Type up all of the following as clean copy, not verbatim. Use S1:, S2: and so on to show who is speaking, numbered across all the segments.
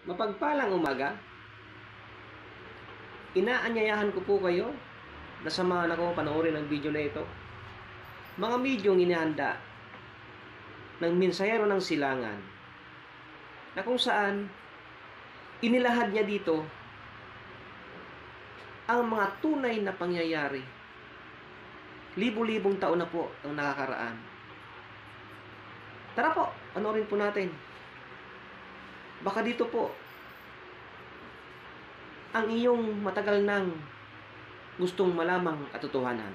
S1: Mapagpalang umaga. Inaanyayahan ko po kayo na samahan ako panoorin ang video na ito. Mga bidyong inihanda ng mensahero ng silangan na kung saan inilahad niya dito ang mga tunay na pangyayari. Libo-libong taon na po ang nakakaraan. Tara po, panoorin po natin. Baka dito po ang iyong matagal nang gustong malamang katotohanan.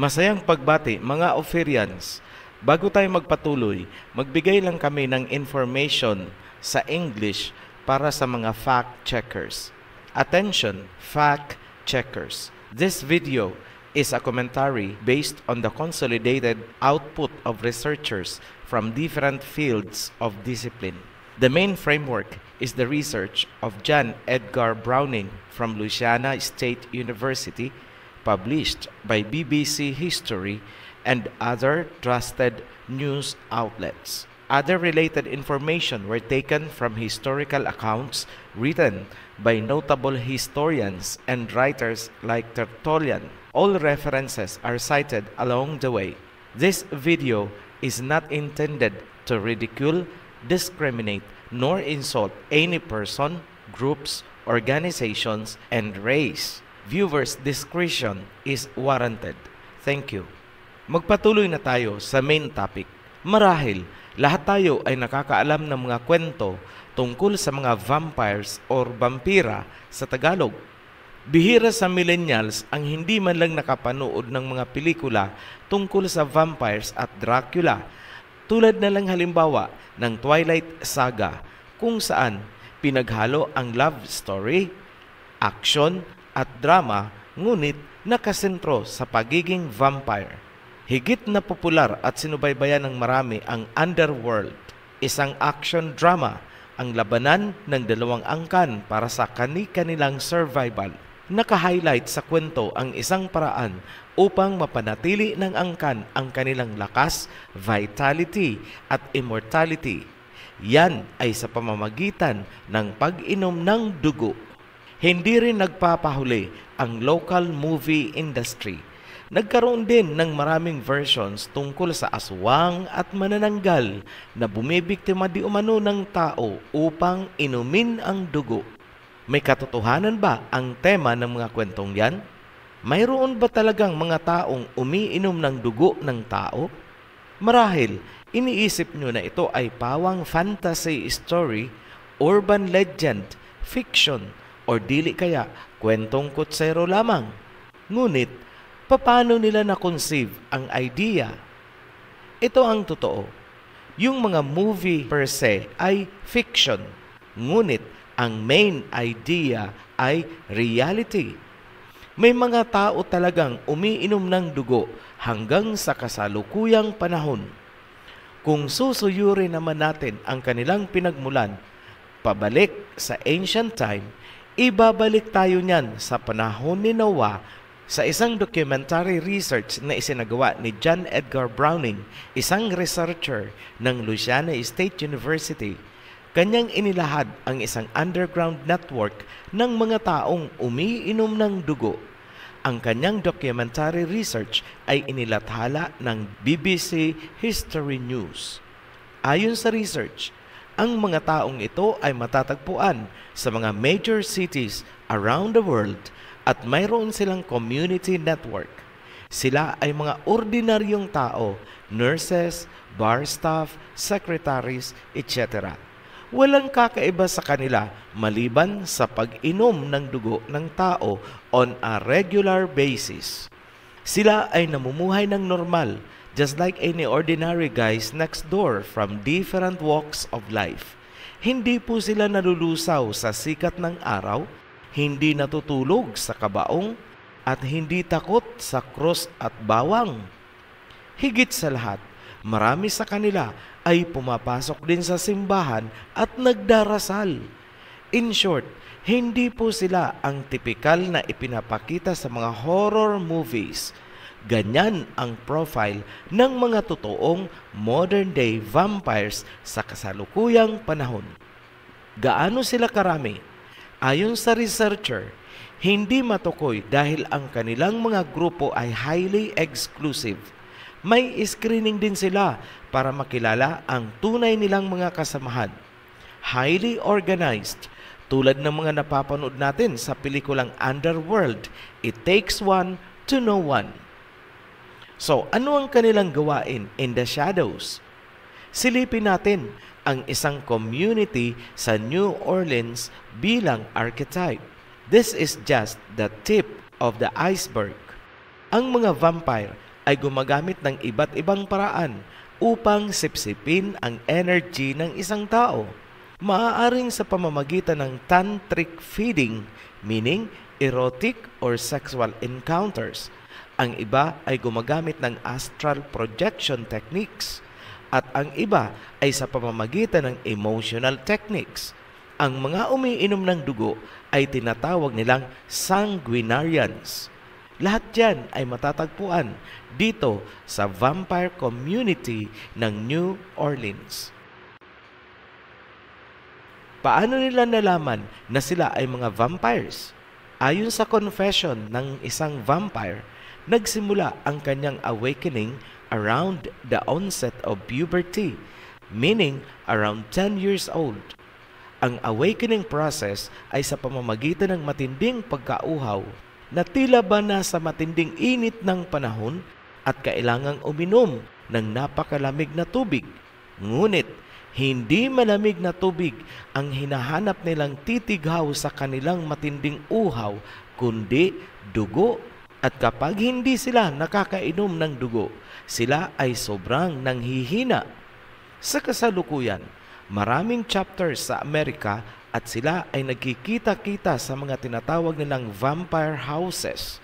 S2: Masayang pagbati mga Ophirians. Bago tayo magpatuloy, magbigay lang kami ng information sa English para sa mga fact checkers. Attention, fact checkers. This video is a commentary based on the consolidated output of researchers from different fields of discipline. The main framework is the research of John Edgar Browning from Louisiana State University, published by BBC History and other trusted news outlets. Other related information were taken from historical accounts written by notable historians and writers like Tertullian. All references are cited along the way. This video is not intended to ridicule, discriminate, nor insult any person, groups, organizations, and race. Viewers' discretion is warranted. Thank you. Magpatuloy na tayo sa main topic. Marahil, lahat tayo ay nakakaalam ng mga kwento tungkol sa mga vampires or vampira sa Tagalog. Bihira sa millennials ang hindi man lang nakapanood ng mga pelikula tungkol sa vampires at Dracula, tulad na lang halimbawa ng Twilight Saga, kung saan pinaghalo ang love story, action, at drama, ngunit nakasentro sa pagiging vampire. Higit na popular at sinubaybayan ng marami ang Underworld, isang action drama, ang labanan ng dalawang angkan para sa kani-kanilang survival. Naka-highlight sa kwento ang isang paraan upang mapanatili ng angkan ang kanilang lakas, vitality, at immortality. Yan ay sa pamamagitan ng pag-inom ng dugo. Hindi rin nagpapahuli ang local movie industry. Nagkaroon din ng maraming versions tungkol sa aswang at manananggal na bumibiktima di umano ng tao upang inumin ang dugo. May katotohanan ba ang tema ng mga kwentong yan? Mayroon ba talagang mga taong umiinom ng dugo ng tao? Marahil, iniisip nyo na ito ay pawang fantasy story, urban legend, fiction, o dili kaya kwentong kutsero lamang. Ngunit, paano nila na-conceive ang idea? Ito ang totoo. Yung mga movie per se ay fiction, ngunit ang main idea ay reality. May mga tao talagang umiinom ng dugo hanggang sa kasalukuyang panahon. Kung susuyurin naman natin ang kanilang pinagmulan, pabalik sa ancient time, ibabalik tayo niyan sa panahon ni Noah sa isang documentary research na isinagawa ni John Edgar Browning, isang researcher ng Louisiana State University. Kanyang inilahad ang isang underground network ng mga taong umiinom ng dugo. Ang kanyang documentary research ay inilathala ng BBC History News. Ayon sa research, ang mga taong ito ay matatagpuan sa mga major cities around the world at mayroon silang community network. Sila ay mga ordinaryong tao, nurses, bar staff, secretaries, etc. Walang kakaiba sa kanila maliban sa pag-inom ng dugo ng tao on a regular basis. Sila ay namumuhay ng normal, just like any ordinary guys next door from different walks of life. Hindi po sila nalulusaw sa sikat ng araw, hindi natutulog sa kabaong, at hindi takot sa krus at bawang. Higit sa lahat, marami sa kanila ay pumapasok din sa simbahan at nagdarasal. In short, hindi po sila ang tipikal na ipinapakita sa mga horror movies. Ganyan ang profile ng mga totoong modern-day vampires sa kasalukuyang panahon. Gaano sila karami? Ayon sa researcher, hindi matukoy dahil ang kanilang mga grupo ay highly exclusive. May screening din sila para makilala ang tunay nilang mga kasamahan. Highly organized, tulad ng mga napapanood natin sa pelikulang Underworld, It Takes One to Know One. So, ano ang kanilang gawain in the shadows? Silipin natin ang isang community sa New Orleans bilang archetype. This is just the tip of the iceberg. Ang mga vampire ay gumagamit ng iba't ibang paraan upang sipsipin ang energy ng isang tao. Maaaring sa pamamagitan ng tantric feeding, meaning erotic or sexual encounters. Ang iba ay gumagamit ng astral projection techniques. At ang iba ay sa pamamagitan ng emotional techniques. Ang mga umiinom ng dugo ay tinatawag nilang sanguinarians. Lahat yan ay matatagpuan dito sa vampire community ng New Orleans. Paano nila nalaman na sila ay mga vampires? Ayon sa confession ng isang vampire, nagsimula ang kanyang awakening around the onset of puberty, meaning around 10 years old. Ang awakening process ay sa pamamagitan ng matinding pagkauhaw na tila ba nasa matinding init ng panahon at kailangang uminom ng napakalamig na tubig. Ngunit, hindi malamig na tubig ang hinahanap nilang titighaw sa kanilang matinding uhaw, kundi dugo. At kapag hindi sila nakakainom ng dugo, sila ay sobrang nanghihina. Sa kasalukuyan, maraming chapters sa Amerika at sila ay nagkikita-kita sa mga tinatawag nilang vampire houses.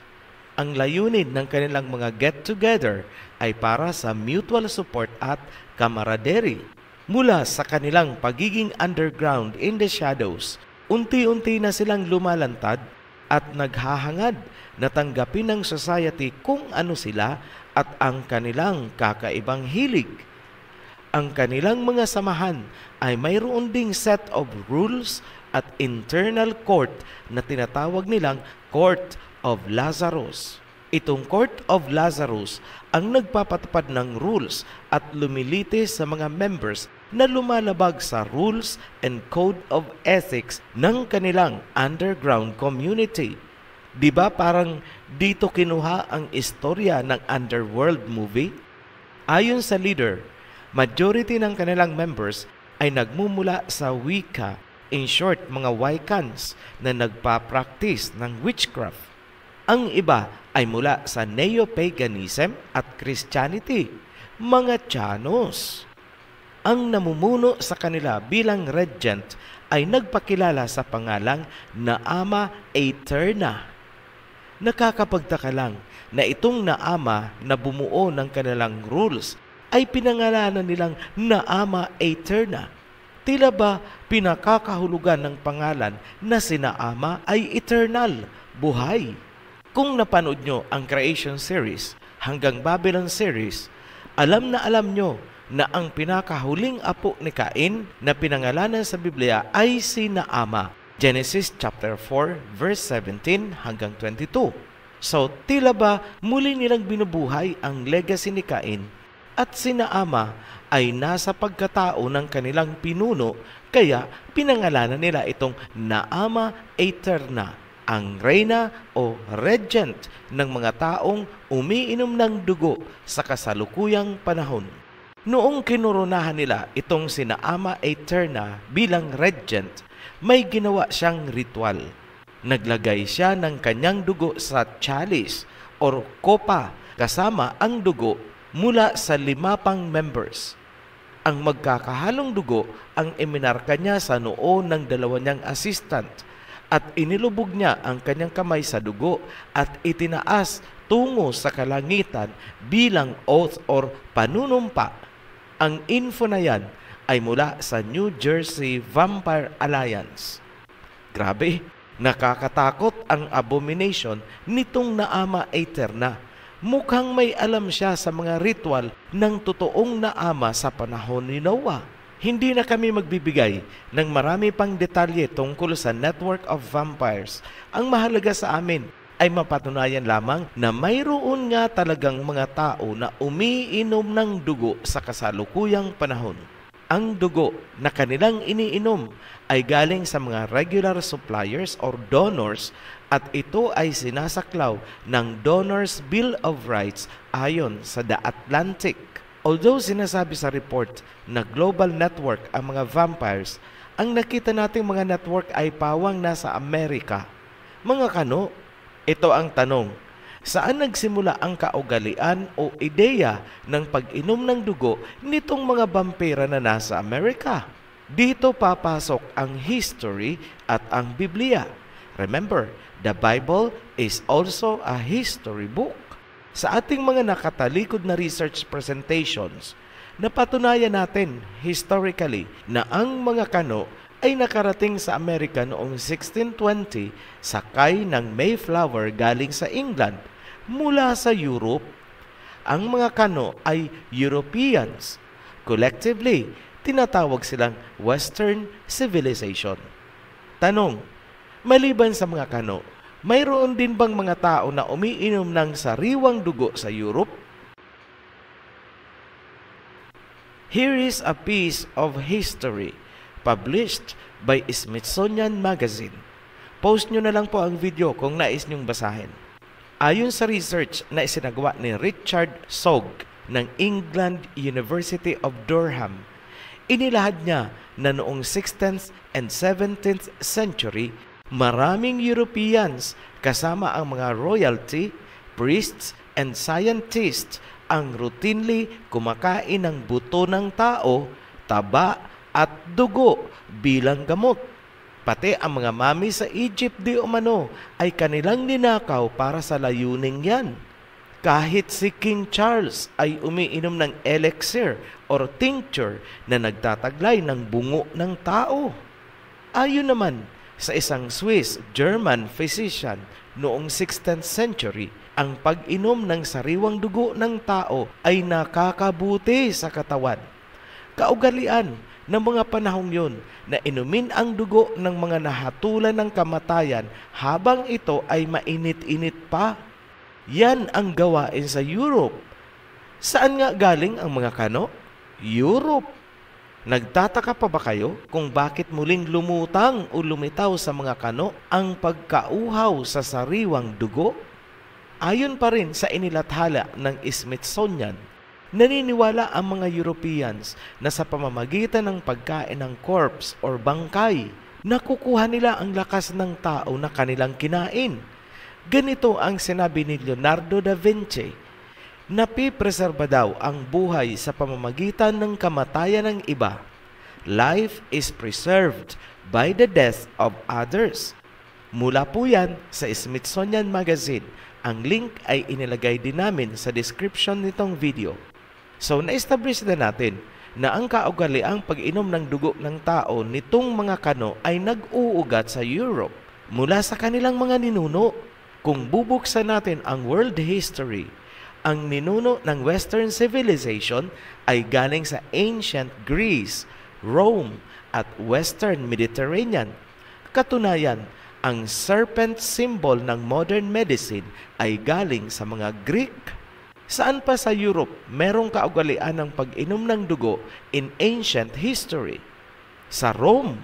S2: Ang layunin ng kanilang mga get-together ay para sa mutual support at camaraderie. Mula sa kanilang pagiging underground in the shadows, unti-unti na silang lumalantad at naghahangad na tanggapin ng society kung ano sila at ang kanilang kakaibang hilig. Ang kanilang mga samahan ay mayroon ding set of rules at internal court na tinatawag nilang Court of Lazarus. Itong Court of Lazarus ang nagpapatupad ng rules at lumilitis sa mga members na lumalabag sa rules and code of ethics ng kanilang underground community. Diba parang dito kinuha ang istorya ng Underworld movie? Ayon sa leader, majority ng kanilang members ay nagmumula sa Wicca, in short mga Wiccans na nagpa-practice ng witchcraft. Ang iba ay mula sa Neo-paganism at Christianity, mga Tiyanos. Ang namumuno sa kanila bilang regent ay nagpakilala sa pangalang Naama Aeterna. Nakakapagtaka lang na itong Naama na bumuo ng kanilang rules ay pinangalanan nilang Naama Aeterna. Tila ba pinakakahulugan ng pangalan na si Naama ay eternal, buhay? Kung napanood nyo ang Creation series hanggang Babylon series, alam na alam nyo na ang pinakahuling apo ni Cain na pinangalanan sa Biblia ay si Naama. Genesis chapter 4 verse 17 hanggang 22. So, tila ba muli nilang binubuhay ang legacy ni Cain at si Naama ay nasa pagkatao ng kanilang pinuno, kaya pinangalanan nila itong Naama Eterna, ang reyna o regent ng mga taong umiinom ng dugo sa kasalukuyang panahon. Noong kinoronahan nila itong si Naama Eterna bilang regent, may ginawa siyang ritual. Naglagay siya ng kanyang dugo sa chalice o kopa kasama ang dugo mula sa 5 pang members. Ang magkakahalong dugo ang iminarka niya sa noo ng 2 niyang assistant at inilubog niya ang kanyang kamay sa dugo at itinaas tungo sa kalangitan bilang oath or panunumpa. Ang info na yan ay mula sa New Jersey Vampire Alliance. Grabe, nakakatakot ang abomination nitong Naama Eterna. Mukhang may alam siya sa mga ritual ng totoong Naama sa panahon ni Noah. Hindi na kami magbibigay ng marami pang detalye tungkol sa network of vampires. Ang mahalaga sa amin ay mapatunayan lamang na mayroon nga talagang mga tao na umiinom ng dugo sa kasalukuyang panahon. Ang dugo na kanilang iniinom ay galing sa mga regular suppliers or donors at ito ay sinasaklaw ng Donors' Bill of Rights ayon sa The Atlantic. Although sinasabi sa report na global network ang mga vampires, ang nakita nating mga network ay pawang nasa Amerika. Mga kano, ito ang tanong, saan nagsimula ang kaugalian o ideya ng pag-inom ng dugo nitong mga vampira na nasa Amerika? Dito papasok ang history at ang Biblia. Remember, the Bible is also a history book. Sa ating mga nakatalikod na research presentations, napatunayan natin historically na ang mga kano ay nakarating sa Amerika noong 1620 sakay ng Mayflower galing sa England mula sa Europe. Ang mga kano ay Europeans. Collectively, tinatawag silang Western Civilization. Tanong, maliban sa mga kano, mayroon din bang mga tao na umiinom ng sariwang dugo sa Europe? Here is a piece of history published by Smithsonian Magazine. Post nyo na lang po ang video kung nais nyong basahin. Ayon sa research na isinagawa ni Richard Sogg ng England University of Durham, inilahad niya na noong 16th and 17th century, maraming Europeans kasama ang mga royalty, priests, and scientists ang routinely kumakain ng buto ng tao, taba, at dugo bilang gamot. Pati ang mga mami sa Egypt di umano ay kanilang ninakaw para sa layuning yan. Kahit si King Charles ay umiinom ng elixir or tincture na nagtataglay ng bungo ng tao. Ayon naman sa isang Swiss-German physician noong 16th century, ang pag-inom ng sariwang dugo ng tao ay nakakabuti sa katawan. Kaugalian ng mga panahong yun na inumin ang dugo ng mga nahatulan ng kamatayan habang ito ay mainit-init pa. Yan ang gawain sa Europe. Saan nga galing ang mga kano? Europe. Nagtataka pa ba kayo kung bakit muling lumutang o lumitaw sa mga kano ang pagkauhaw sa sariwang dugo? Ayon pa rin sa inilathala ng Smithsonian, naniniwala ang mga Europeans na sa pamamagitan ng pagkain ng corpse or bangkay, nakukuha nila ang lakas ng tao na kanilang kinain. Ganito ang sinabi ni Leonardo da Vinci, napipreserba daw ang buhay sa pamamagitan ng kamatayan ng iba. Life is preserved by the death of others. Mula po yan sa Smithsonian Magazine. Ang link ay inilagay din namin sa description nitong video. So, na-establish na natin na ang kaugaliang pag-inom ng dugo ng tao nitong mga kano ay nag-uugat sa Europe mula sa kanilang mga ninuno. Kung bubuksan natin ang world history, Ang ninuno ng Western civilization ay galing sa ancient Greece, Rome, at Western Mediterranean. Katunayan, ang serpent symbol ng modern medicine ay galing sa mga Greek. Saan pa sa Europe merong kaugalian ng pag-inom ng dugo in ancient history? Sa Rome.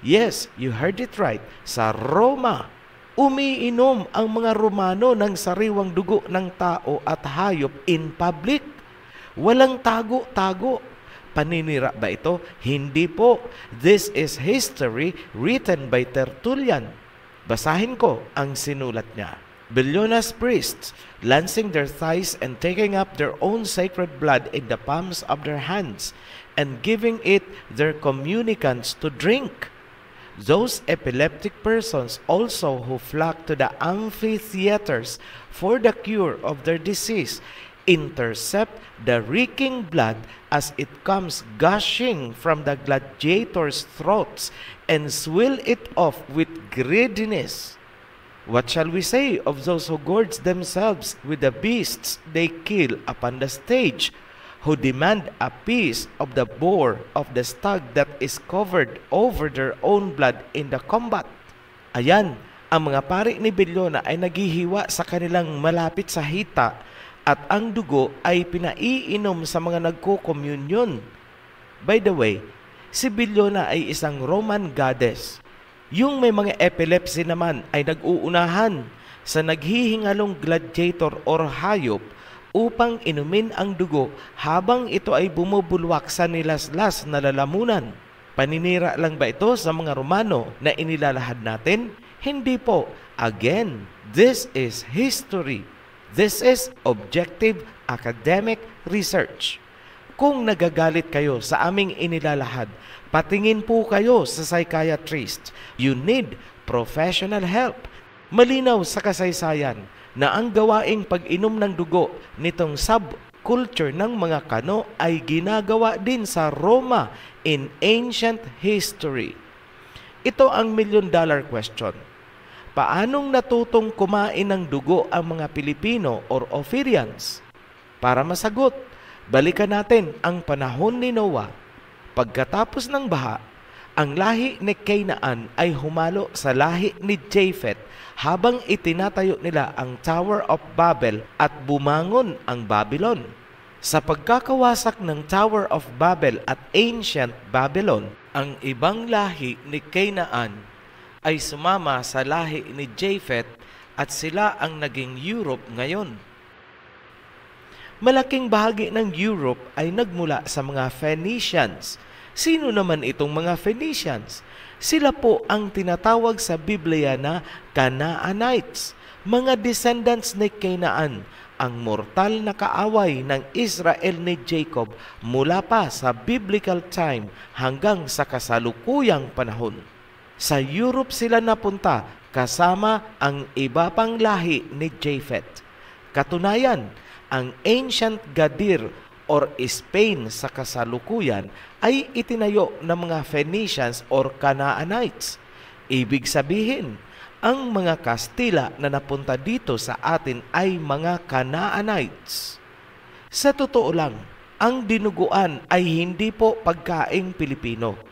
S2: Yes, you heard it right. Sa Roma. Umiinom ang mga Romano ng sariwang dugo ng tao at hayop in public. Walang tago-tago. Paninira ba ito? Hindi po. This is history written by Tertullian. Basahin ko ang sinulat niya. Bilionas priests, lancing their thighs and taking up their own sacred blood in the palms of their hands, and giving it their communicants to drink. Those epileptic persons also who flock to the amphitheaters for the cure of their disease intercept the reeking blood as it comes gushing from the gladiators' throats and swill it off with greediness. What shall we say of those who gorge themselves with the beasts they kill upon the stage, who demand a piece of the boar of the stag that is covered over their own blood in the combat? Ayan, ang mga pari ni Bellona ay naghihiwa sa kanilang malapit sa hita at ang dugo ay pinaiinom sa mga nagko-communion. By the way, si Bellona ay isang Roman goddess. Yung may mga epilepsy naman ay nag-uunahan sa naghihingalong gladiator or hayop upang inumin ang dugo habang ito ay bumubulwak sa nilaslas na lalamunan. Paninira lang ba ito sa mga Romano na inilalahad natin? Hindi po. Again, this is history. This is objective academic research. Kung nagagalit kayo sa aming inilalahad, patingin po kayo sa psychiatrist. You need professional help. Malinaw sa kasaysayan na ang gawaing pag-inom ng dugo nitong subculture ng mga Kano ay ginagawa din sa Roma in ancient history. Ito ang million-dollar question. Paanong natutong kumain ng dugo ang mga Pilipino or Ophirians? Para masagot, balikan natin ang panahon ni Noah. Pagkatapos ng baha, ang lahi ni Canaan ay humalo sa lahi ni Japheth habang itinatayo nila ang Tower of Babel at bumangon ang Babylon. Sa pagkakawasak ng Tower of Babel at Ancient Babylon, ang ibang lahi ni Canaan ay sumama sa lahi ni Japheth at sila ang naging Europe ngayon. Malaking bahagi ng Europe ay nagmula sa mga Phoenicians. Sino naman itong mga Phoenicians? Sila po ang tinatawag sa Biblia na Canaanites, mga descendants ni Canaan, ang mortal na kaaway ng Israel ni Jacob mula pa sa biblical time hanggang sa kasalukuyang panahon. Sa Europe sila napunta kasama ang iba pang lahi ni Japheth. Katunayan, ang ancient Gadir or Spain sa kasalukuyan ay itinayo ng mga Phoenicians or Canaanites. Ibig sabihin, ang mga Kastila na napunta dito sa atin ay mga Canaanites. Sa totoo lang, ang dinuguan ay hindi po pagkaing Pilipino.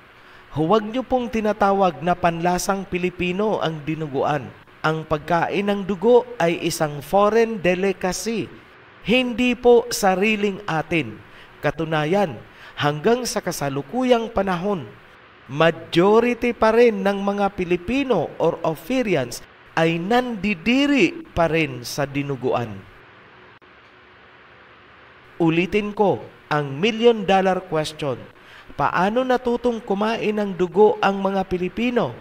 S2: Huwag niyo pong tinatawag na panlasang Pilipino ang dinuguan. Ang pagkain ng dugo ay isang foreign delicacy. Hindi po sariling atin. Katunayan, hanggang sa kasalukuyang panahon, majority pa rin ng mga Pilipino or Ophirians ay nandidiri pa rin sa dinuguan. Ulitin ko ang million-dollar question. Paano natutong kumain ng dugo ang mga Pilipino?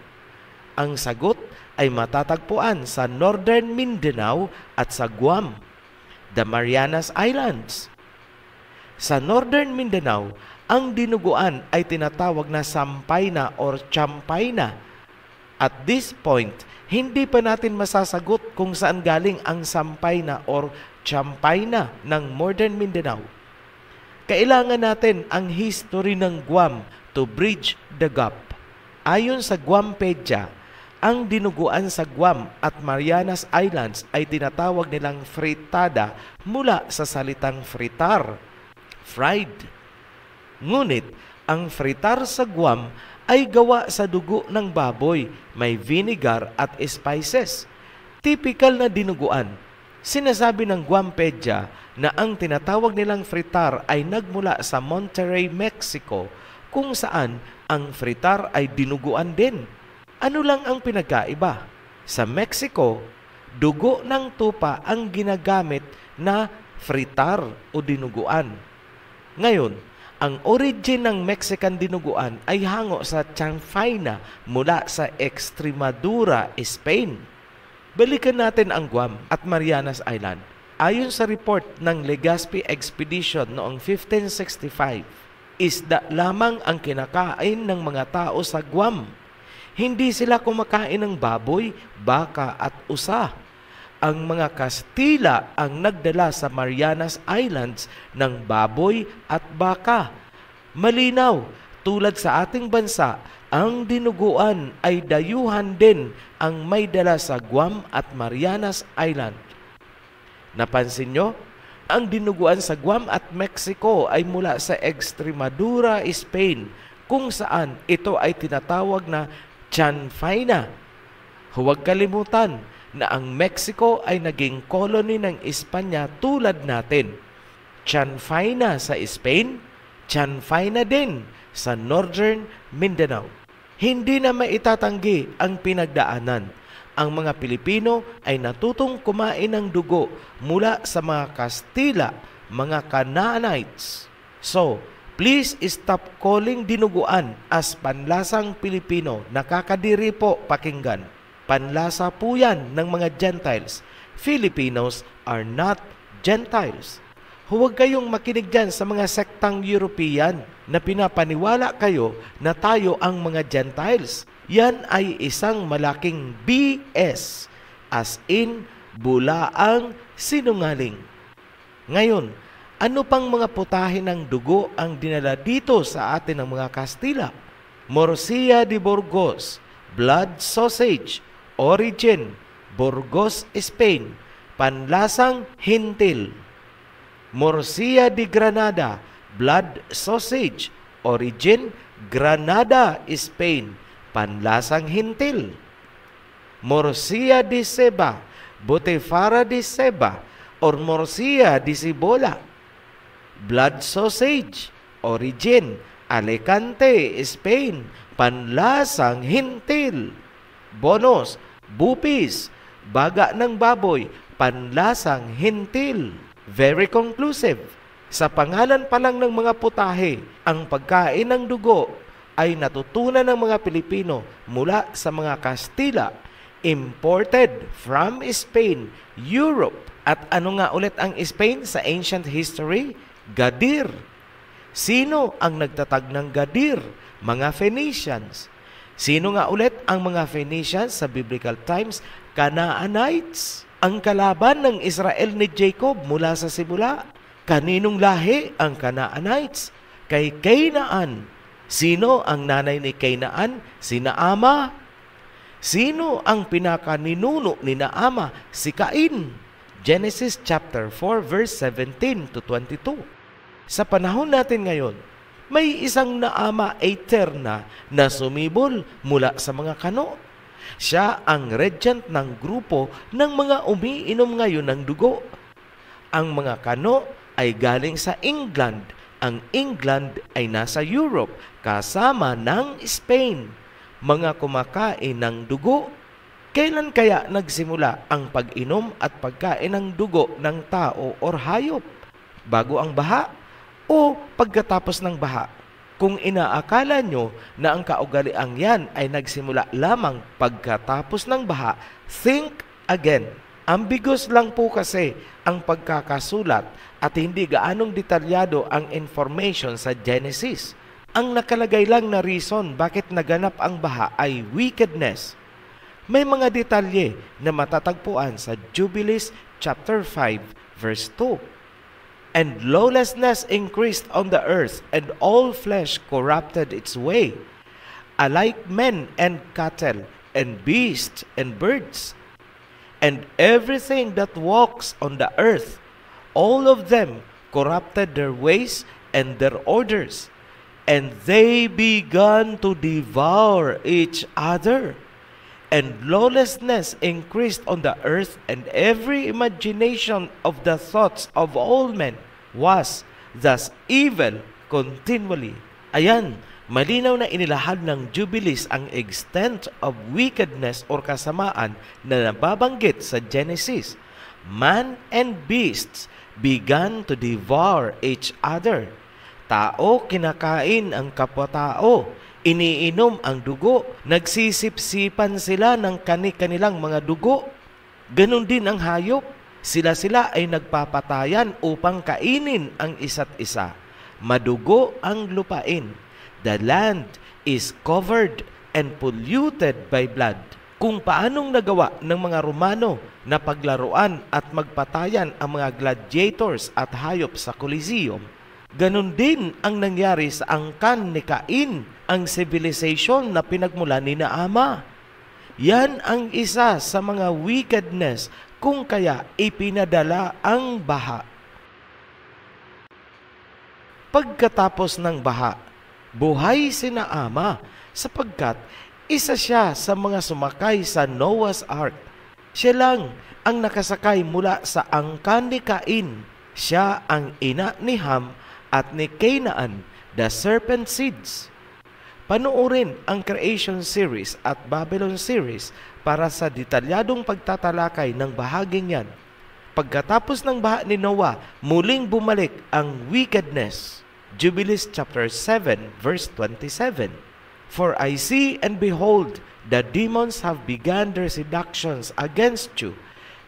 S2: Ang sagot ay matatagpuan sa Northern Mindanao at sa Guam, the Marianas Islands. Sa Northern Mindanao, ang dinuguan ay tinatawag na sampayna or champayna. At this point, hindi pa natin masasagot kung saan galing ang sampayna or champayna ng Northern Mindanao. Kailangan natin ang history ng Guam to bridge the gap. Ayon sa Guampedia, ang dinuguan sa Guam at Marianas Islands ay tinatawag nilang fritada mula sa salitang fritar, fried. Ngunit, ang fritar sa Guam ay gawa sa dugo ng baboy, may vinegar at spices. Typical na dinuguan. Sinasabi ng Guampedia na ang tinatawag nilang fritar ay nagmula sa Monterrey, Mexico, kung saan ang fritar ay dinuguan din. Ano lang ang pinagkaiba? Sa Mexico, dugo ng tupa ang ginagamit na fritar o dinuguan. Ngayon, ang origin ng Mexican dinuguan ay hango sa chanfaina mula sa Extremadura, Spain. Balikan natin ang Guam at Marianas Island. Ayon sa report ng Legazpi Expedition noong 1565, isda lamang ang kinakain ng mga tao sa Guam. Hindi sila kumakain ng baboy, baka at usa. Ang mga Kastila ang nagdala sa Marianas Islands ng baboy at baka. Malinaw, tulad sa ating bansa, ang dinuguan ay dayuhan din ang may dala sa Guam at Marianas Island. Napansin nyo? Ang dinuguan sa Guam at Mexico ay mula sa Extremadura, Spain, kung saan ito ay tinatawag na chanfaina. Huwag kalimutan na ang Mexico ay naging kolony ng Espanya tulad natin. Chanfaina sa Spain, chanfaina din sa Northern Mindanao. Hindi na maitatanggi ang pinagdaanan. Ang mga Pilipino ay natutong kumain ng dugo mula sa mga Kastila, mga Canaanites. So, please stop calling dinuguan as panlasang Pilipino. Nakakadiri po pakinggan. Panlasa po yan ng mga Gentiles. Filipinos are not Gentiles. Huwag kayong makinig dyan sa mga sektang European na pinapaniwala kayo na tayo ang mga Gentiles. Yan ay isang malaking BS, as in bulaang sinungaling. Ngayon, ano pang mga putahe ng dugo ang dinala dito sa atin ng mga Kastila? Morcilla de Burgos, blood sausage, origin, Burgos, Spain, panlasang hintil. Morcilla de Granada, blood sausage, origin, Granada, Spain, panlasang hintil. Morcilla de Ceba, Butifarra de Ceba, or Morcilla de Cibola, blood sausage, origin, Alicante, Spain, panlasang hintil. Bonos, bupis, baga ng baboy, panlasang hintil. Very conclusive. Sa pangalan pa lang ng mga putahe, ang pagkain ng dugo ay natutunan ng mga Pilipino mula sa mga Kastila, imported from Spain, Europe. At ano nga ulit ang Spain sa ancient history? Gadir. Sino ang nagtatag ng Gadir? Mga Phoenicians. Sino nga ulit ang mga Phoenicians sa biblical times? Canaanites. Ang kalaban ng Israel ni Jacob mula sa simula. Kaninong lahi ang Canaanites? Kay Canaan. Sino ang nanay ni Canaan? Si Naama. Sino ang pinakaninuno ni Naama? Si Cain. Genesis chapter 4 verse 17 to 22. Sa panahon natin ngayon, may isang Naama eterna na sumibol mula sa mga kano. Siya ang regent ng grupo ng mga umiinom ngayon ng dugo. Ang mga kano ay galing sa England. Ang England ay nasa Europe kasama ng Spain. Mga kumakain ng dugo. Kailan kaya nagsimula ang pag-inom at pagkain ng dugo ng tao o hayop? Bago ang baha o pagkatapos ng baha? Kung inaakala nyo na ang kaugaliang yan ay nagsimula lamang pagkatapos ng baha, think again. Ambiguous lang po kasi ang pagkakasulat at hindi gaanong detalyado ang information sa Genesis. Ang nakalagay lang na reason bakit naganap ang baha ay wickedness. May mga detalye na matatagpuan sa Jubilees chapter 5 verse 2. And lawlessness increased on the earth, and all flesh corrupted its way. Alike men and cattle, and beasts and birds, and everything that walks on the earth. All of them corrupted their ways and their orders, and they began to devour each other. And lawlessness increased on the earth, and every imagination of the thoughts of all men was thus evil continually. Ayan, malinaw na inilahad ng Jubilees ang extent of wickedness or kasamaan na nababanggit sa Genesis. Man and beasts began to devour each other. Tao kinakain ang kapwa-tao, iniinom ang dugo, nagsisipsipan sila ng kani-kanilang mga dugo. Ganon din ang hayop. Sila-sila ay nagpapatayan upang kainin ang isa't isa. Madugo ang lupain. The land is covered and polluted by blood. Kung paanong nagawa ng mga Romano na paglaruan at magpatayan ang mga gladiators at hayop sa Coliseum, ganon din ang nangyari sa angkan ni Cain, ang civilization na pinagmula ni Ama. Yan ang isa sa mga wickedness kung kaya ipinadala ang baha. Pagkatapos ng baha, buhay sina Ama sapagkat isa siya sa mga sumakay sa Noah's Ark. Siya lang ang nakasakay mula sa angkan ni Cain. Siya ang ina ni Ham at ni Canaan, the serpent seeds. Panoorin ang Creation series at Babylon series para sa detalyadong pagtatalakay ng bahaging yan. Pagkatapos ng baha ni Noah, muling bumalik ang wickedness. Jubilees chapter 7 verse 27. For I see and behold, the demons have begun their seductions against you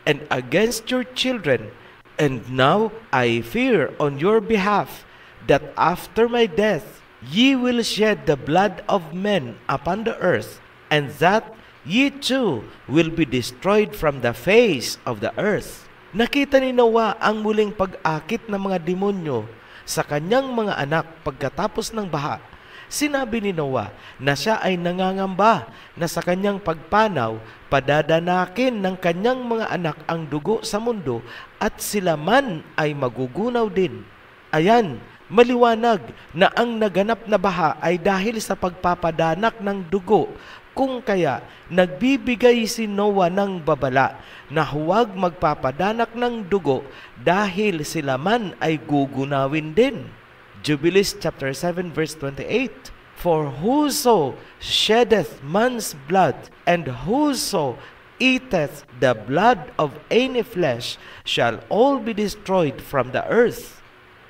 S2: and against your children, and now I fear on your behalf that after my death ye will shed the blood of men upon the earth, and that ye too will be destroyed from the face of the earth. Nakita ni Noah ang muling pag-akit ng mga demonyo sa kanyang mga anak pagkatapos ng baha. Sinabi ni Noah na siya ay nangangamba na sa kanyang pagpanaw, padadanakin ng kanyang mga anak ang dugo sa mundo at sila man ay magugunaw din. Ayan, maliwanag na ang naganap na baha ay dahil sa pagpapadanak ng dugo, kung kaya nagbibigay si Noah ng babala na huwag magpapadanak ng dugo dahil sila man ay gugunawin din. Jubilees chapter 7 verse 28. For whoso sheddeth man's blood, and whoso eateth the blood of any flesh, shall all be destroyed from the earth.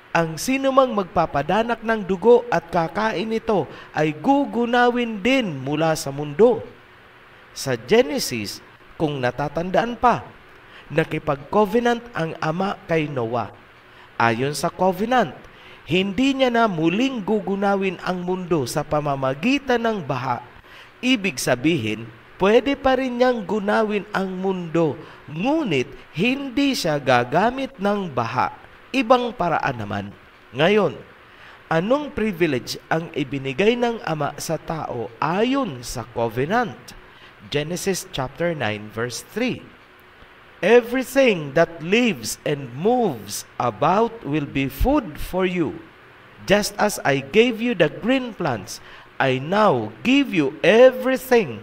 S2: Ang sinumang magpapadanak ng dugo at kakain nito ay gugunawin din mula sa mundo. Sa Genesis, kung natatandaan pa, nakipag-covenant ang Ama kay Noah. Ayon sa covenant, hindi niya na muling gugunawin ang mundo sa pamamagitan ng baha. Ibig sabihin, pwede pa rin niyang gunawin ang mundo, ngunit hindi siya gagamit ng baha. Ibang paraan naman. Ngayon, anong privilege ang ibinigay ng Ama sa tao ayon sa covenant? Genesis chapter 9 verse 3. Everything that lives and moves about will be food for you. Just as I gave you the green plants, I now give you everything.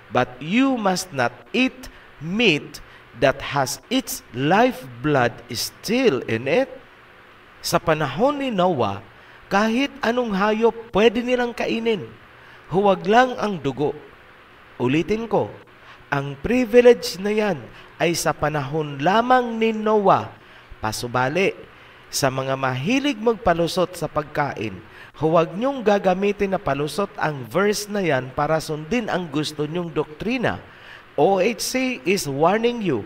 S2: But you must not eat meat that has its lifeblood still in it. Sa panahon ni Noah, kahit anong hayop pwede nilang kainin. Huwag lang ang dugo. Ulitin ko, ang privilege na yan ay sa panahon lamang ni Noah. Pasubali, sa mga mahilig magpalusot sa pagkain, huwag niyong gagamitin na palusot ang verse na yan para sundin ang gusto niyong doktrina. OHC is warning you.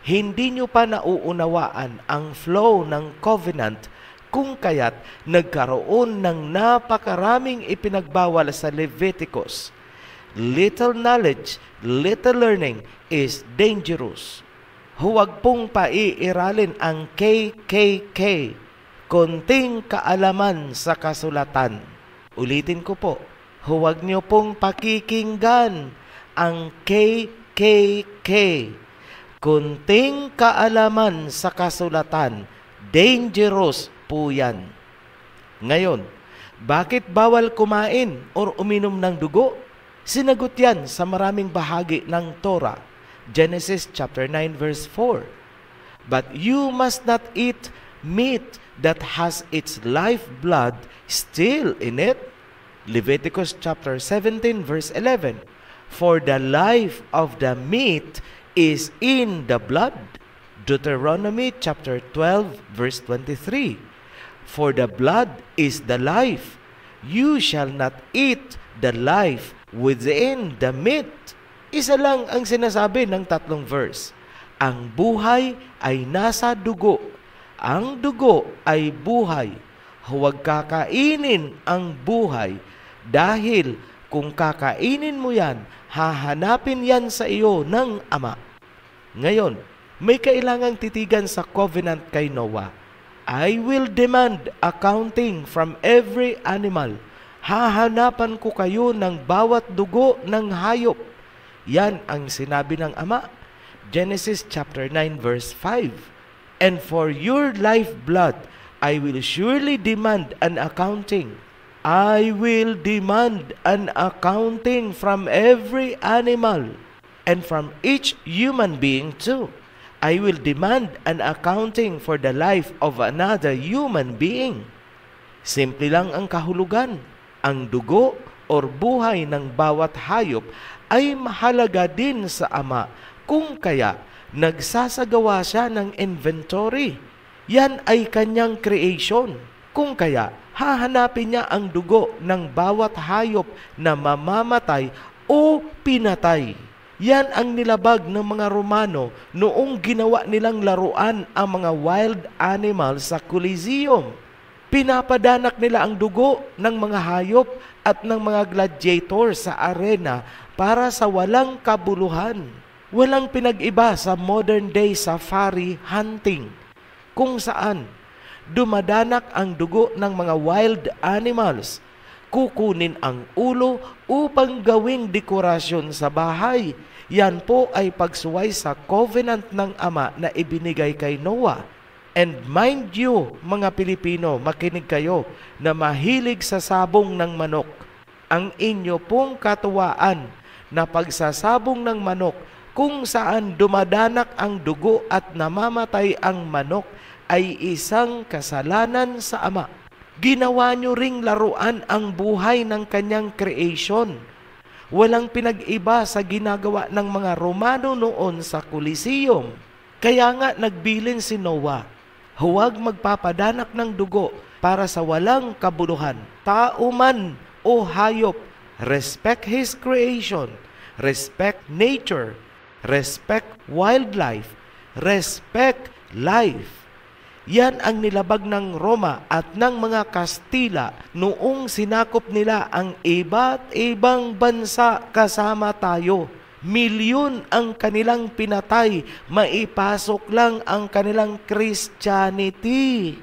S2: Hindi niyo pa nauunawaan ang flow ng covenant kung kaya't nagkaroon ng napakaraming ipinagbawal sa Leviticus. Little knowledge, little learning is dangerous. Huwag pong paiiralin ang KKK, konting kaalaman sa kasulatan. Ulitin ko po, huwag niyo pong pakikinggan ang KKK. Kunting kaalaman sa kasulatan, dangerous po yan. Ngayon, bakit bawal kumain or uminom ng dugo? Sinagot yan sa maraming bahagi ng Torah. Genesis chapter 9 verse 4. But you must not eat meat that has its lifeblood still in it. Leviticus chapter 17 verse 11. For the life of the meat is in the blood. Deuteronomy chapter 12 verse 23. For the blood is the life. You shall not eat the life within the meat. Isa lang ang sinasabi ng tatlong verse. Ang buhay ay nasa dugo. Ang dugo ay buhay. Huwag kakainin ang buhay dahil kung kakainin mo yan, hahanapin yan sa iyo ng Ama. Ngayon, may kailangang titigan sa covenant kay Noah. I will demand accounting from every animal. Hahanapan ko kayo ng bawat dugo ng hayop. Yan ang sinabi ng Ama. Genesis chapter 9 verse 5. And for your lifeblood, I will surely demand an accounting. I will demand an accounting from every animal and from each human being too. I will demand an accounting for the life of another human being. Simple lang ang kahulugan. Ang dugo or buhay ng bawat hayop ay mahalaga din sa Ama, kung kaya nagsasagawa siya ng inventory. Yan ay kanyang creation. Kung kaya hahanapin niya ang dugo ng bawat hayop na mamamatay o pinatay. Yan ang nilabag ng mga Romano noong ginawa nilang laruan ang mga wild animals sa Coliseum. Pinapadanak nila ang dugo ng mga hayop at ng mga gladiator sa arena para sa walang kabuluhan. Walang pinag-iba sa modern day safari hunting, kung saan dumadanak ang dugo ng mga wild animals. Kukunin ang ulo upang gawing dekorasyon sa bahay. Yan po ay pagsuway sa covenant ng Ama na ibinigay kay Noah. And mind you, mga Pilipino, makinig kayo na mahilig sa sabong ng manok. Ang inyo pong katuwaan na pagsasabong ng manok kung saan dumadanak ang dugo at namamatay ang manok ay isang kasalanan sa Ama. Ginawa nyo ring laruan ang buhay ng kanyang creation. Walang pinag-iba sa ginagawa ng mga Romano noon sa Coliseum. Kaya nga nagbilin si Noah, huwag magpapadanak ng dugo para sa walang kabuluhan. Tao man o hayop, respect his creation, respect nature, respect wildlife, respect life. Yan ang nilabag ng Roma at ng mga Kastila noong sinakop nila ang iba't ibang bansa kasama tayo. Milyon ang kanilang pinatay, maipasok lang ang kanilang Christianity.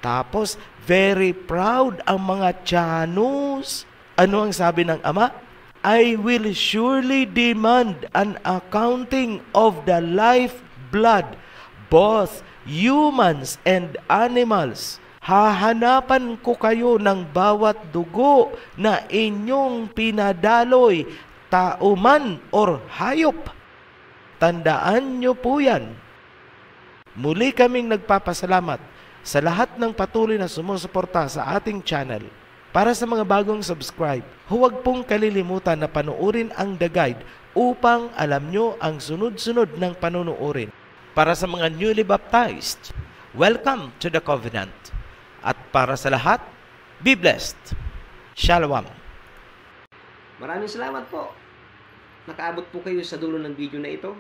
S2: Tapos, very proud ang mga Tiyanos. Ano ang sabi ng Ama? I will surely demand an accounting of the lifeblood, both humans and animals. Hahanapan ko kayo ng bawat dugo na inyong pinadaloy, tao man or hayop. Tandaan nyo po yan. Muli kaming nagpapasalamat sa lahat ng patuloy na sumusuporta sa ating channel. Para sa mga bagong subscribe, huwag pong kalilimutan na panuorin ang The Guide upang alam nyo ang sunod-sunod ng panunuorin. Para sa mga newly baptized, welcome to the covenant. At para sa lahat, be blessed. Shalom.
S1: Maraming salamat po. Nakaabot po kayo sa dulo ng video na ito.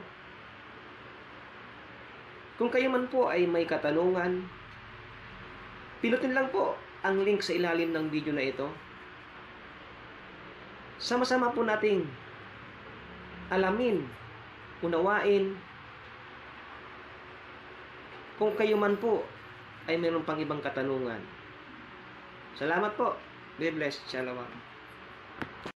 S1: Kung kayo man po ay may katanungan, pinutin lang po ang link sa ilalim ng video na ito. Sama-sama po nating alamin, unawain. Kung kayo man po ay mayroon pang ibang katanungan. Salamat po. Be blessed. Shalom.